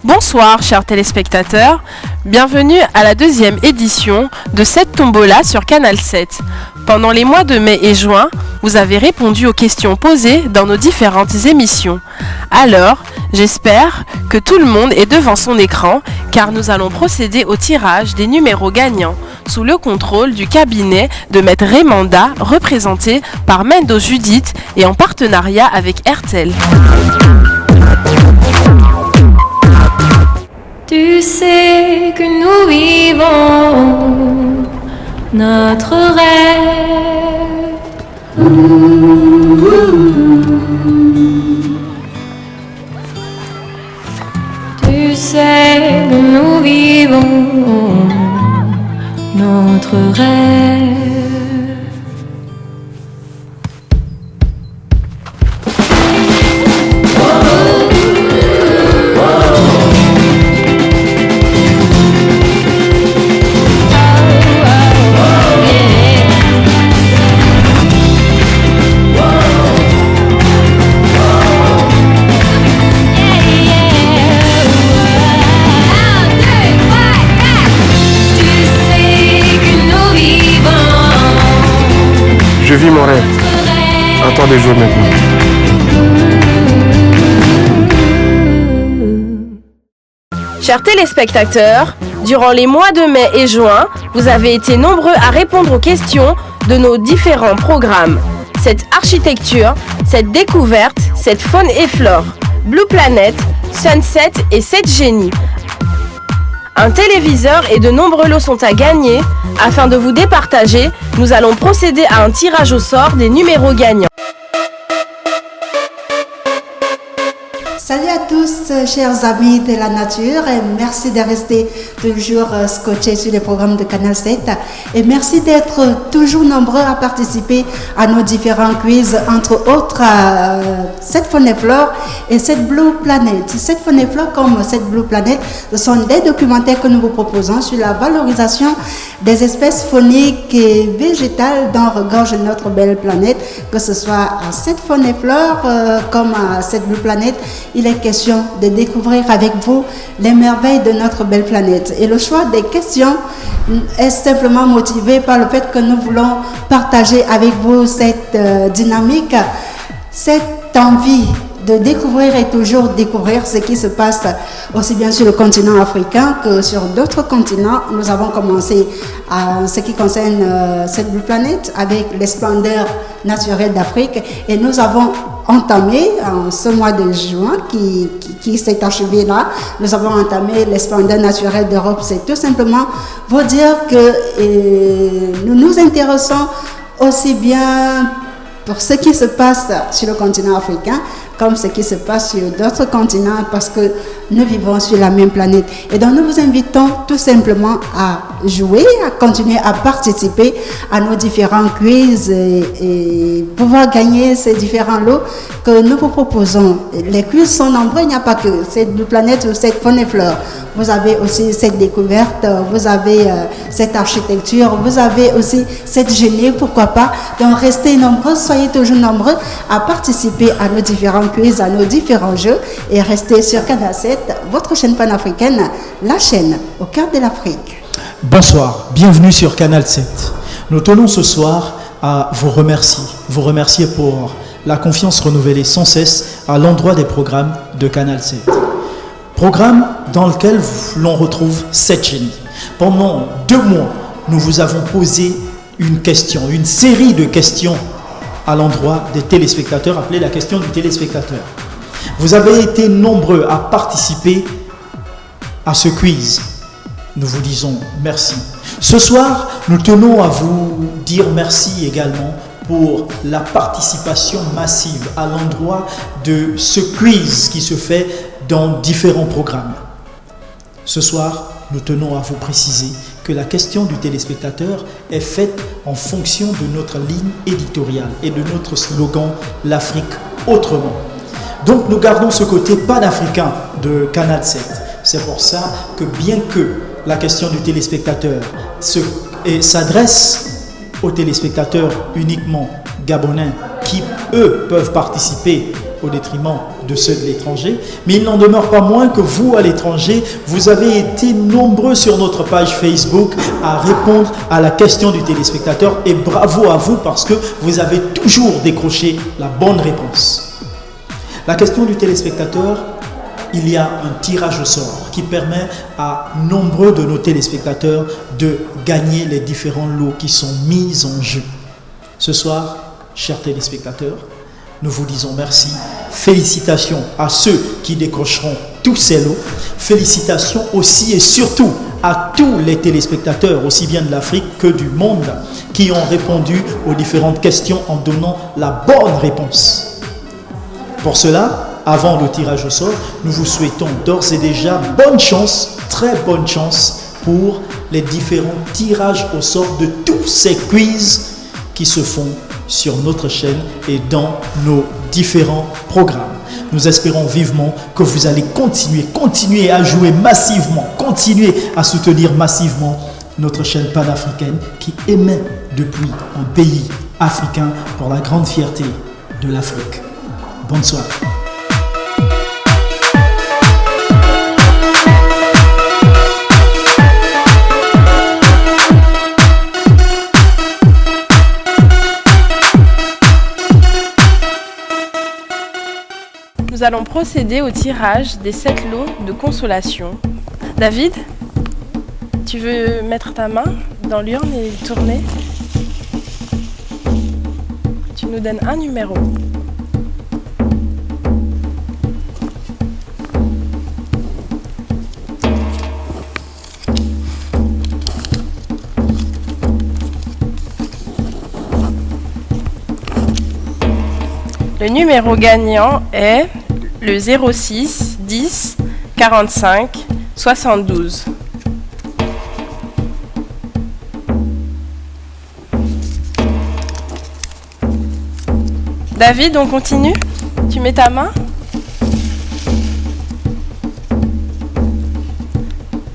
Bonsoir chers téléspectateurs, bienvenue à la deuxième édition de cette tombola sur Canal 7. Pendant les mois de mai et juin, vous avez répondu aux questions posées dans nos différentes émissions. Alors, j'espère que tout le monde est devant son écran car nous allons procéder au tirage des numéros gagnants sous le contrôle du cabinet de Maître Raymanda, représenté par Mendo Judith et en partenariat avec RTL. Tu sais que nous vivons notre rêve. Tu sais que nous vivons notre rêve. Je vis mon rêve. À toi de jouer maintenant. Chers téléspectateurs, durant les mois de mai et juin, vous avez été nombreux à répondre aux questions de nos différents programmes. Cette architecture, cette découverte, cette faune et flore, Blue Planet, Sunset et 7 génies. Un téléviseur et de nombreux lots sont à gagner. Afin de vous départager, nous allons procéder à un tirage au sort des numéros gagnants. Salut à tous, chers amis de la nature, et merci de rester toujours scotchés sur les programmes de Canal 7. Et merci d'être toujours nombreux à participer à nos différents quiz, entre autres cette faune et flore et cette Blue Planet. Cette faune et flore comme cette Blue Planet, ce sont des documentaires que nous vous proposons sur la valorisation des espèces fauniques et végétales dont regorge notre belle planète, que ce soit à cette faune et flore comme à cette Blue Planet. Il est question de découvrir avec vous les merveilles de notre belle planète. Et le choix des questions est simplement motivé par le fait que nous voulons partager avec vous cette dynamique, cette envie de découvrir et toujours découvrir ce qui se passe aussi bien sur le continent africain que sur d'autres continents. Nous avons commencé à ce qui concerne cette Blue Planet avec les splendeurs naturelles d'Afrique et nous avons entamé en ce mois de juin qui s'est achevé là, nous avons entamé les splendeurs naturelles d'Europe. C'est tout simplement vous dire que nous nous intéressons aussi bien pour ce qui se passe sur le continent africain comme ce qui se passe sur d'autres continents parce que nous vivons sur la même planète. Et donc nous vous invitons tout simplement à jouer, à continuer à participer à nos différents quiz et pouvoir gagner ces différents lots que nous vous proposons. Les quiz sont nombreux, il n'y a pas que cette planète ou cette faune et flore. Vous avez aussi cette découverte, vous avez cette architecture, vous avez aussi cette génie, pourquoi pas. Donc restez nombreux, soyez toujours nombreux à participer à nos différents quiz, à nos différents jeux et restez sur Canal 7, votre chaîne panafricaine, la chaîne au cœur de l'Afrique. Bonsoir, bienvenue sur Canal 7. Nous tenons ce soir à vous remercier pour la confiance renouvelée sans cesse à l'endroit des programmes de Canal 7. Programme dans lequel l'on retrouve 7 génies. Pendant 2 mois, nous vous avons posé une question, une série de questions à l'endroit des téléspectateurs, appelée la question du téléspectateur. Vous avez été nombreux à participer à ce quiz. Nous vous disons merci. Ce soir, nous tenons à vous dire merci également pour la participation massive à l'endroit de ce quiz qui se fait dans différents programmes. Ce soir, nous tenons à vous préciser que la question du téléspectateur est faite en fonction de notre ligne éditoriale et de notre slogan « L'Afrique autrement ». Donc nous gardons ce côté panafricain de Canal 7. C'est pour ça que bien que la question du téléspectateur s'adresse aux téléspectateurs uniquement gabonais qui, eux, peuvent participer au détriment de ceux de l'étranger, mais il n'en demeure pas moins que vous, à l'étranger, vous avez été nombreux sur notre page Facebook à répondre à la question du téléspectateur, et bravo à vous parce que vous avez toujours décroché la bonne réponse. La question du téléspectateur, il y a un tirage au sort qui permet à nombreux de nos téléspectateurs de gagner les différents lots qui sont mis en jeu. Ce soir, chers téléspectateurs, nous vous disons merci. Félicitations à ceux qui décrocheront tous ces lots. Félicitations aussi et surtout à tous les téléspectateurs, aussi bien de l'Afrique que du monde, qui ont répondu aux différentes questions en donnant la bonne réponse. Pour cela, avant le tirage au sort, nous vous souhaitons d'ores et déjà bonne chance, très bonne chance pour les différents tirages au sort de tous ces quiz qui se font sur notre chaîne et dans nos différents programmes. Nous espérons vivement que vous allez continuer à jouer massivement, continuer à soutenir massivement notre chaîne panafricaine qui émet depuis un pays africain pour la grande fierté de l'Afrique. Bonne soirée. Nous allons procéder au tirage des 7 lots de consolation. David, tu veux mettre ta main dans l'urne et tourner? Tu nous donnes un numéro. Le numéro gagnant est le 06 10 45 72. David, on continue? Tu mets ta main?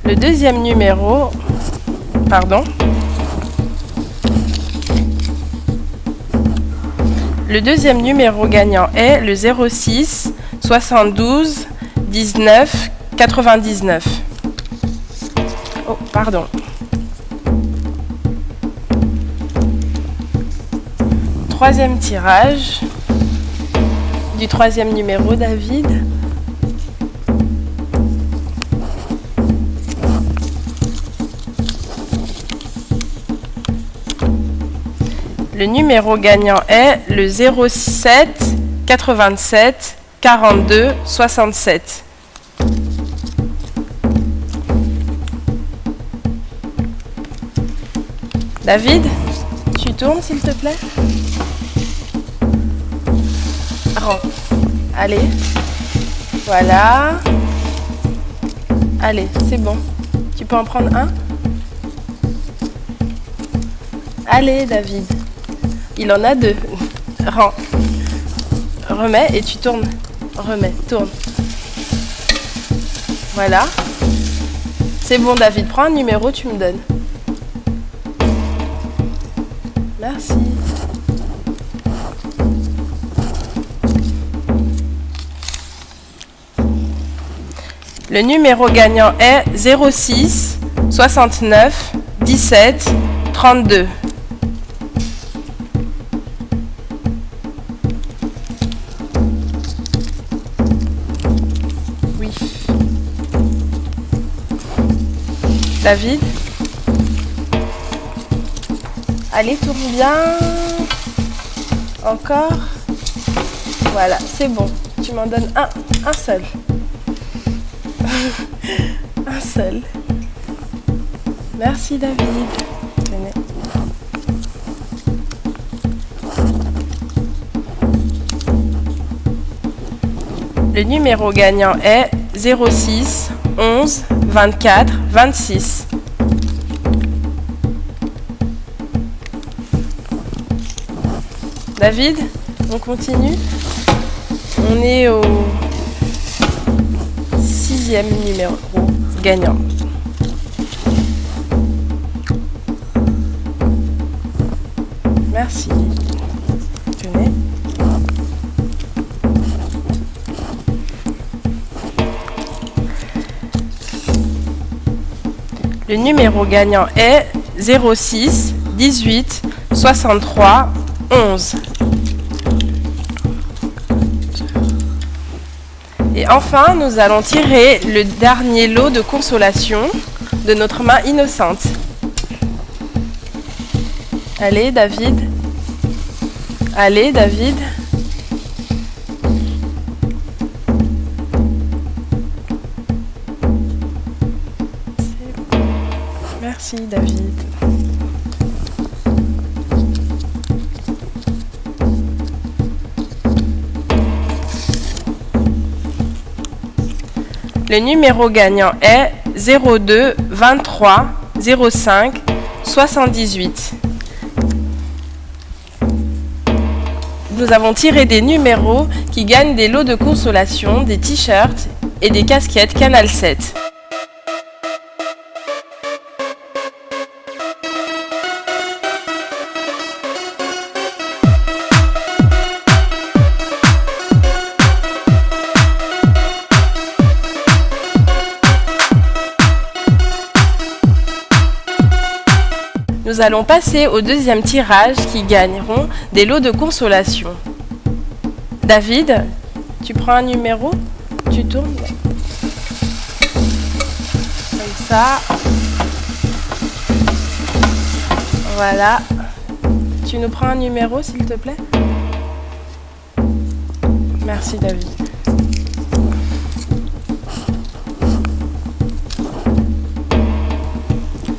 Le deuxième numéro, pardon. Le deuxième numéro gagnant est le 06 72 19 99. Oh, pardon. Troisième tirage du troisième numéro, David. Le numéro gagnant est le 07 87 42 67. David, tu tournes s'il te plaît? Rends. Allez. Voilà. Allez, c'est bon. Tu peux en prendre un? Allez, David. Il en a 2. Rends. Remets et tu tournes. Remets, tourne. Voilà. C'est bon, David. Prends un numéro, tu me donnes. Merci. Le numéro gagnant est 06 69 17 32. Oui. David. Allez, tourne bien. Encore. Voilà, c'est bon. Tu m'en donnes un seul. Un seul. Merci, David. Venez. Le numéro gagnant est 06 11 24 26. David, on continue. On est au 6e numéro gagnant. Merci. Tenez. Le numéro gagnant est 06 18 63 11. Et enfin, nous allons tirer le dernier lot de consolation de notre main innocente. Allez, David. Allez, David. Merci, David. Le numéro gagnant est 02 23 05 78. Nous avons tiré des numéros qui gagnent des lots de consolation, des t-shirts et des casquettes Canal 7. Nous allons passer au deuxième tirage qui gagneront des lots de consolation. David, tu prends un numéro, tu tournes. Comme ça. Voilà. Tu nous prends un numéro, s'il te plaît? Merci, David.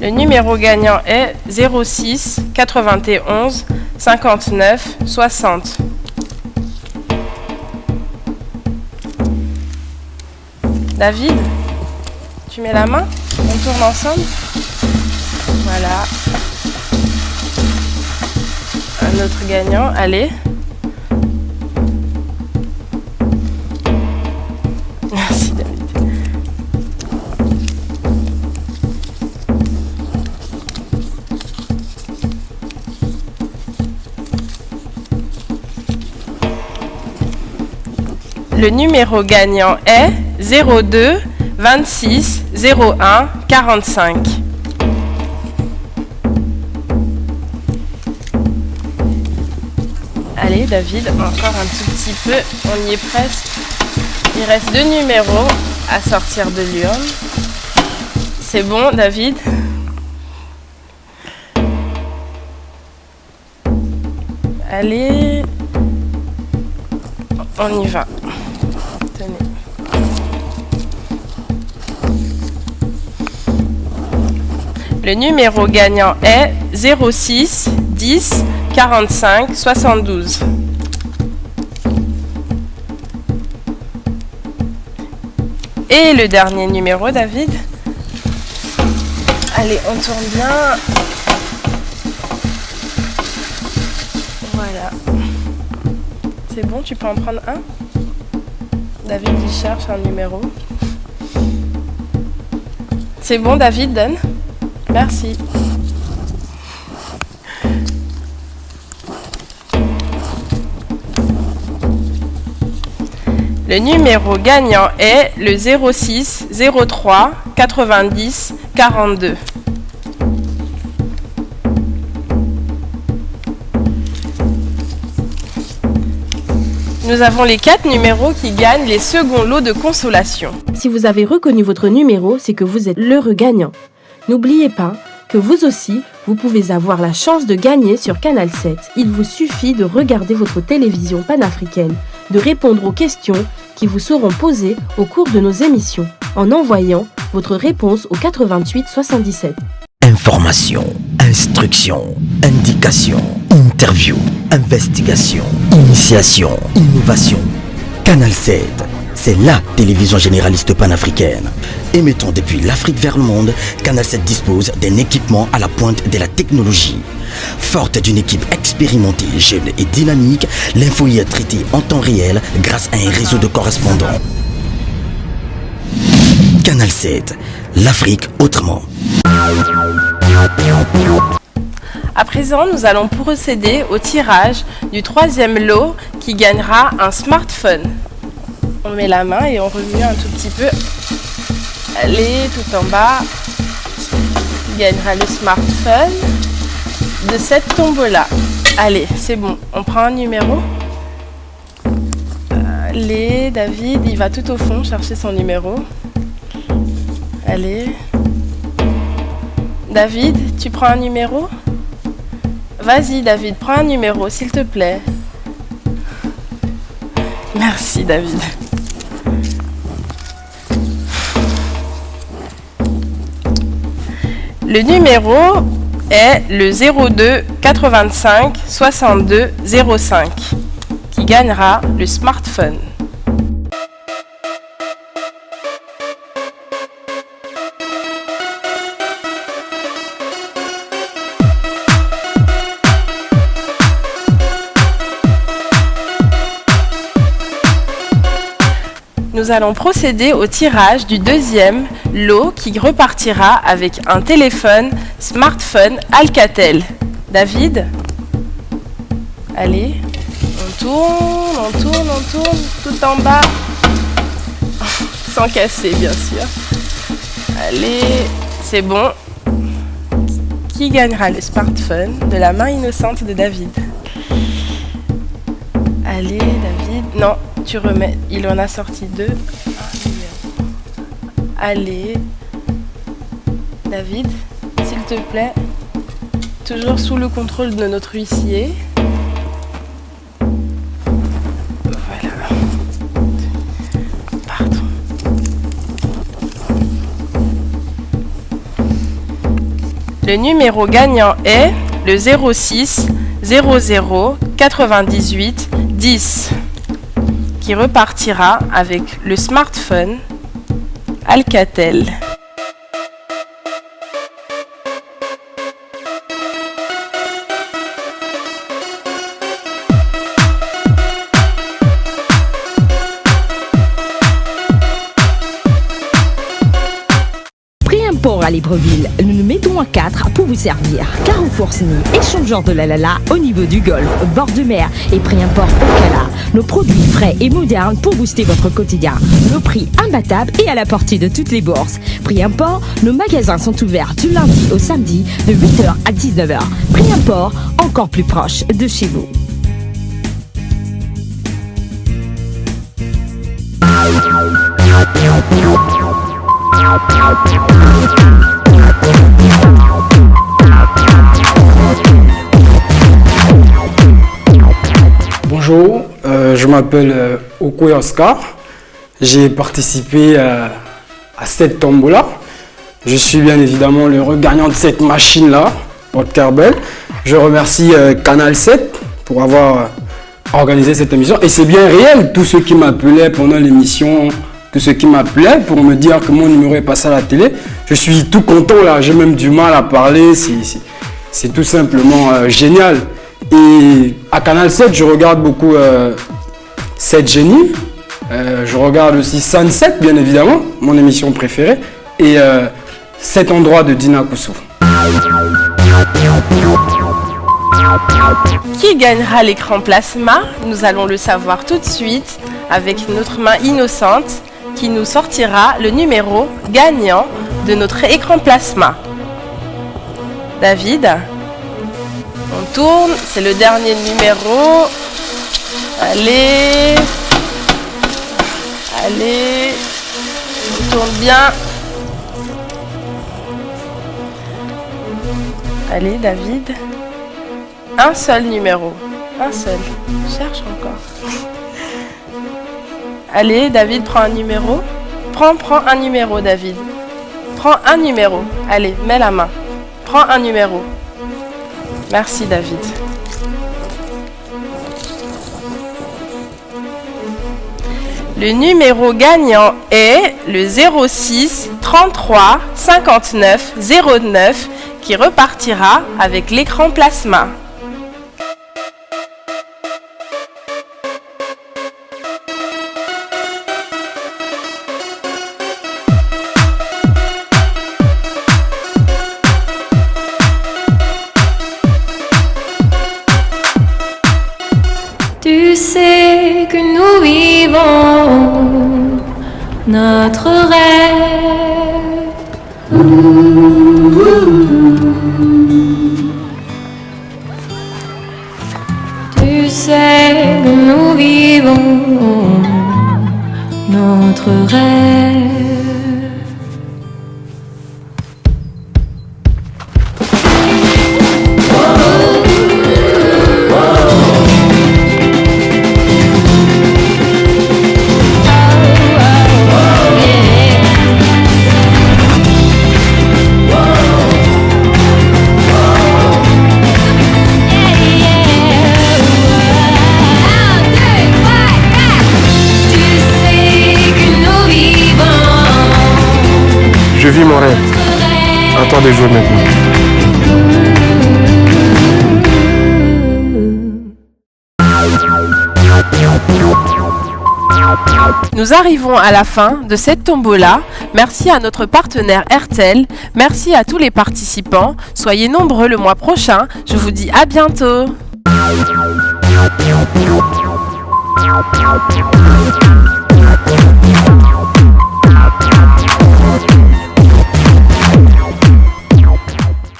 Le numéro gagnant est 06 91 59 60. David, tu mets la main? On tourne ensemble? Voilà. Un autre gagnant, allez. Merci, David. Le numéro gagnant est 02 26 01 45. Allez, David, encore un tout petit peu, on y est presque. Il reste 2 numéros à sortir de l'urne. C'est bon, David? Allez, on y va. Tenez. Le numéro gagnant est 06 10 45 72. Et le dernier numéro, David. Allez, on tourne bien. Voilà. C'est bon, tu peux en prendre un? David, il cherche un numéro. C'est bon, David, donne. Merci. Le numéro gagnant est le 06 03 90 42. Nous avons les 4 numéros qui gagnent les seconds lots de consolation. Si vous avez reconnu votre numéro, c'est que vous êtes l'heureux gagnant. N'oubliez pas que vous aussi, vous pouvez avoir la chance de gagner sur Canal 7. Il vous suffit de regarder votre télévision panafricaine, de répondre aux questions qui vous seront posées au cours de nos émissions, en envoyant votre réponse au 88 77. Information, instruction, indication, interview, investigation, initiation, innovation. Canal 7, c'est la télévision généraliste panafricaine. Émettant depuis l'Afrique vers le monde, Canal 7 dispose d'un équipement à la pointe de la technologie. Forte d'une équipe expérimentée, jeune et dynamique, l'info y est traitée en temps réel grâce à un réseau de correspondants. Canal 7, l'Afrique autrement. À présent, nous allons procéder au tirage du troisième lot qui gagnera un smartphone. On met la main et on remue un tout petit peu. Allez, tout en bas. Qui gagnera le smartphone de cette tombola. Allez, c'est bon. On prend un numéro. Allez, David, il va tout au fond chercher son numéro. Allez. David, tu prends un numéro ? Vas-y, David, prends un numéro, s'il te plaît. Merci, David. Le numéro est le 02 85 62 05 qui gagnera le smartphone. Nous allons procéder au tirage du deuxième lot qui repartira avec un téléphone smartphone Alcatel. David, allez, on tourne, tout en bas, sans casser bien sûr. Allez, c'est bon. Qui gagnera le smartphone de la main innocente de David? Allez, David, non. Tu remets, il en a sorti 2. Allez, David, s'il te plaît, toujours sous le contrôle de notre huissier. Voilà. Pardon. Le numéro gagnant est le 06 00 98 10. Qui repartira avec le smartphone Alcatel. Port à Libreville, nous nous mettons à 4 pour vous servir. Carrefour Sny, échangeur de la Lala au niveau du golfe, bord de mer et prix import au Cala. Nos produits frais et modernes pour booster votre quotidien. Nos prix imbattables et à la portée de toutes les bourses. Prix import, nos magasins sont ouverts du lundi au samedi de 8h à 19h. Prix import, encore plus proche de chez vous. Bonjour, je m'appelle Okoye Oscar. J'ai participé à cette tombola. Je suis bien évidemment l'heureux gagnant de cette machine-là, porte-carbone. Je remercie Canal 7 pour avoir organisé cette émission. Et c'est bien réel, tous ceux qui m'appelaient pendant l'émission, tous ceux qui m'appelaient pour me dire que mon numéro est passé à la télé. Je suis tout content là, j'ai même du mal à parler, c'est tout simplement génial. Et à Canal 7, je regarde beaucoup 7 Génie, je regarde aussi Sunset bien évidemment, mon émission préférée, et 7 endroits de Dina Koussou. Qui gagnera l'écran plasma? Nous allons le savoir tout de suite avec notre main innocente qui nous sortira le numéro gagnant de notre écran plasma. David, on tourne, c'est le dernier numéro. Allez, on tourne bien. Allez, David. Un seul numéro. Un seul. Cherche encore. Allez, David, prends un numéro. Prends un numéro, David. Prends un numéro. Allez, mets la main. Prends un numéro. Merci, David. Le numéro gagnant est le 06 33 59 09 qui repartira avec l'écran plasma. que nous vivons notre rêve. Tu sais que nous vivons notre rêve. Je vis mon rêve. À toi de jouer maintenant. Nous arrivons à la fin de cette tombola. Merci à notre partenaire RTL. Merci à tous les participants. Soyez nombreux le mois prochain. Je vous dis à bientôt.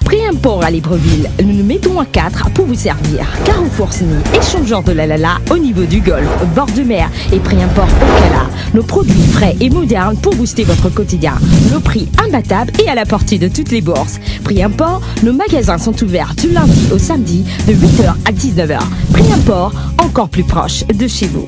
Préimport à Libreville, nous nous mettons à 4 pour vous servir. Carrefour Sny, échangeur de la Lala au niveau du Golfe, bord de mer et Préimport au Cala. Nos produits frais et modernes pour booster votre quotidien. Nos prix imbattables et à la portée de toutes les bourses. Préimport, nos magasins sont ouverts du lundi au samedi de 8h à 19h. Préimport, encore plus proche de chez vous.